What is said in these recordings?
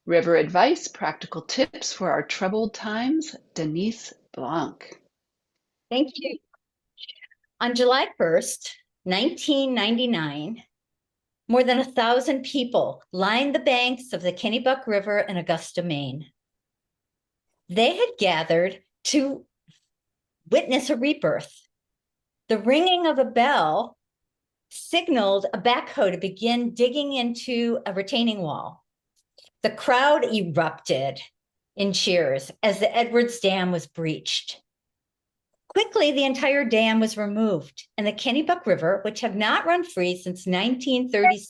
River advice, practical tips for our troubled times, Denise Blanc. Thank you. On July 1st, 1999, more than 1,000 people lined the banks of the Kennebec River in Augusta, Maine. They had gathered to witness a rebirth. The ringing of a bell signaled a backhoe to begin digging into a retaining wall. The crowd erupted in cheers as the Edwards Dam was breached. Quickly, the entire dam was removed, and the Kennebec River, which had not run free since 1930,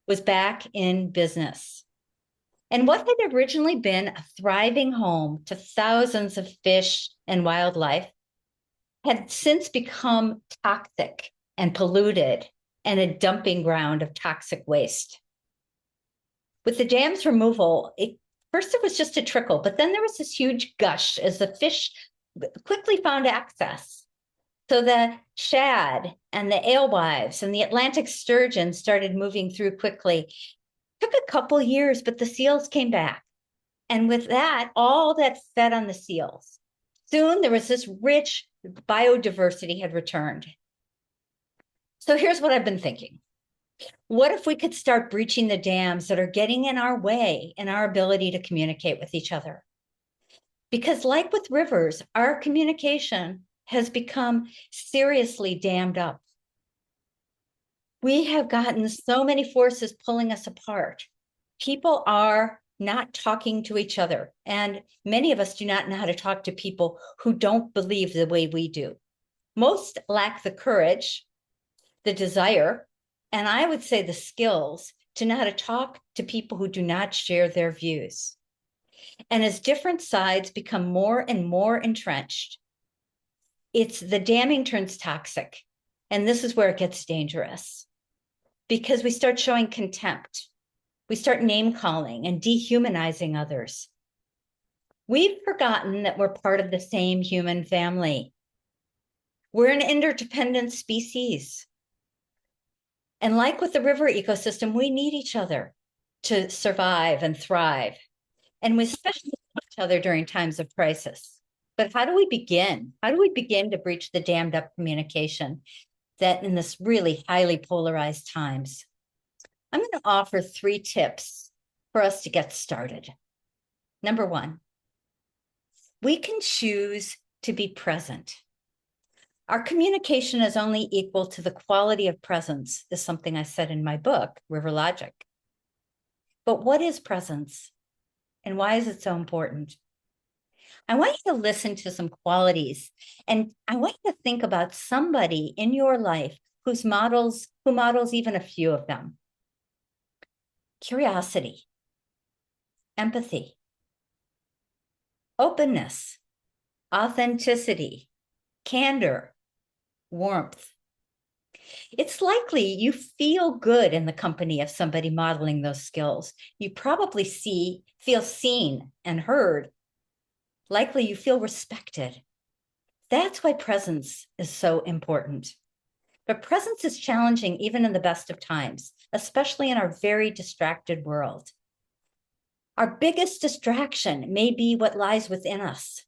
was back in business. And what had originally been a thriving home to thousands of fish and wildlife had since become toxic and polluted and a dumping ground of toxic waste. With the dam's removal, first it was just a trickle, but then there was this huge gush as the fish quickly found access. So the shad and the alewives and the Atlantic sturgeon started moving through quickly. It took a couple years, but the seals came back. And with that, all that fed on the seals. Soon there was this rich biodiversity had returned. So here's what I've been thinking. What if we could start breaching the dams that are getting in our way in our ability to communicate with each other? Because like with rivers, our communication has become seriously dammed up. We have gotten so many forces pulling us apart. People are not talking to each other, and many of us do not know how to talk to people who don't believe the way we do. Most lack the courage, the desire, and I would say the skills to know how to talk to people who do not share their views. And as different sides become more and more entrenched, the damming turns toxic. And this is where it gets dangerous because we start showing contempt. We start name calling and dehumanizing others. We've forgotten that we're part of the same human family. We're an interdependent species. And like with the river ecosystem, we need each other to survive and thrive. And we especially need each other during times of crisis. But how do we begin? How do we begin to breach the dammed up communication that in this really highly polarized times? I'm going to offer 3 tips for us to get started. Number 1, we can choose to be present. Our communication is only equal to the quality of presence, is something I said in my book, River Logic. But what is presence? And why is it so important? I want you to listen to some qualities, and I want you to think about somebody in your life who models even a few of them. Curiosity, empathy, openness, authenticity, candor, warmth. It's likely you feel good in the company of somebody modeling those skills. You probably feel seen and heard. Likely you feel respected. That's why presence is so important. But presence is challenging even in the best of times, especially in our very distracted world. Our biggest distraction may be what lies within us.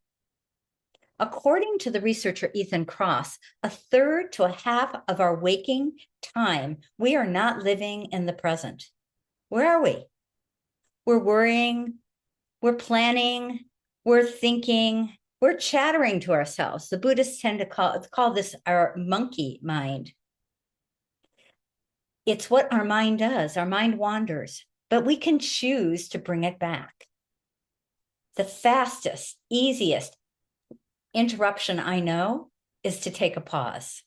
According to the researcher Ethan Kross, 1/3 to 1/2 of our waking time, we are not living in the present. Where are we? We're worrying, we're planning, we're thinking, we're chattering to ourselves. The Buddhists tend to call this our monkey mind. It's what our mind does. Our mind wanders, but we can choose to bring it back. The fastest, easiest interruption I know is to take a pause.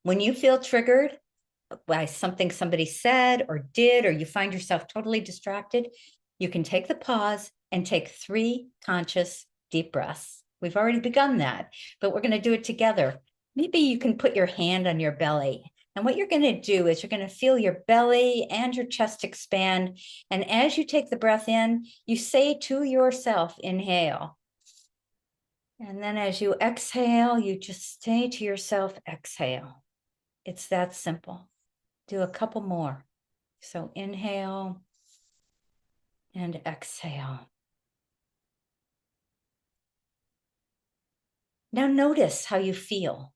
When you feel triggered by something somebody said or did, or you find yourself totally distracted, you can take the pause and take 3 conscious deep breaths. We've already begun that, but we're going to do it together. Maybe you can put your hand on your belly. And what you're going to do is you're going to feel your belly and your chest expand. And as you take the breath in, you say to yourself, inhale. And then as you exhale, you just say to yourself, exhale. It's that simple. Do a couple more. So inhale and exhale. Now notice how you feel.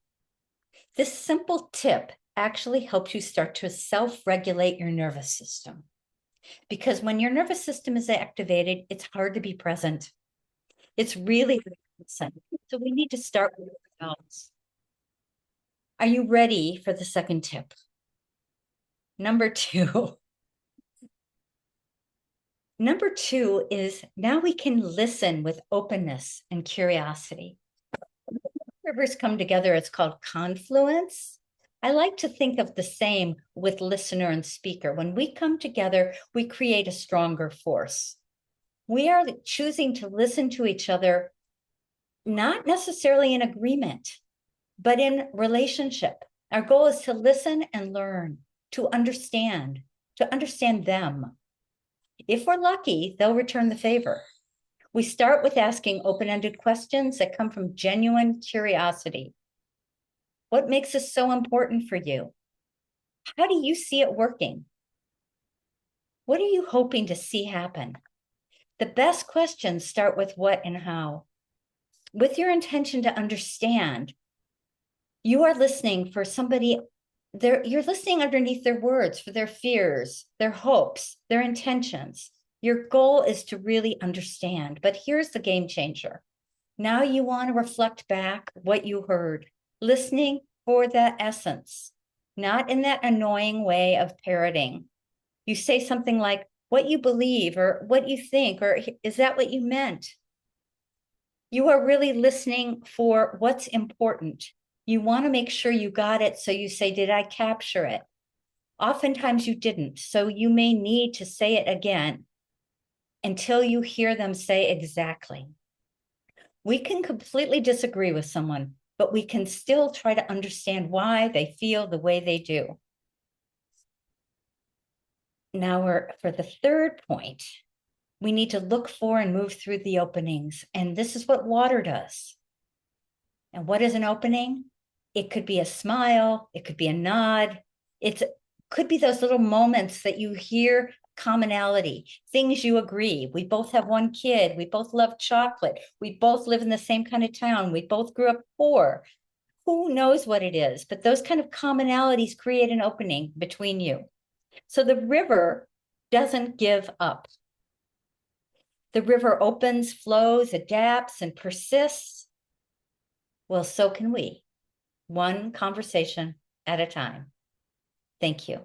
This simple tip actually helps you start to self-regulate your nervous system. Because when your nervous system is activated, it's hard to be present. It's really hard to be present. So we need to start with ourselves. Are you ready for the second tip? Number 2. Number 2 is now we can listen with openness and curiosity. Rivers come together, it's called confluence. I like to think of the same with listener and speaker. When we come together, we create a stronger force. We are choosing to listen to each other, not necessarily in agreement, but in relationship. Our goal is to listen and learn, to understand them. If we're lucky, they'll return the favor. We start with asking open-ended questions that come from genuine curiosity. What makes this so important for you? How do you see it working? What are you hoping to see happen? The best questions start with what and how. With your intention to understand, you are listening for somebody, you're listening underneath their words, for their fears, their hopes, their intentions. Your goal is to really understand, but here's the game changer. Now you want to reflect back what you heard, listening for that essence, not in that annoying way of parroting. You say something like, what you believe, or what you think, or is that what you meant? You are really listening for what's important. You want to make sure you got it, so you say, did I capture it? Oftentimes you didn't, so you may need to say it again until you hear them say exactly. We can completely disagree with someone, but we can still try to understand why they feel the way they do. Now for the third point, we need to look for and move through the openings. And this is what water does. And what is an opening? It could be a smile. It could be a nod. It could be those little moments that you hear commonality, things you agree. We both have one kid. We both love chocolate. We both live in the same kind of town. We both grew up poor. Who knows what it is? But those kind of commonalities create an opening between you. So the river doesn't give up. The river opens, flows, adapts, and persists. Well, so can we, one conversation at a time. Thank you.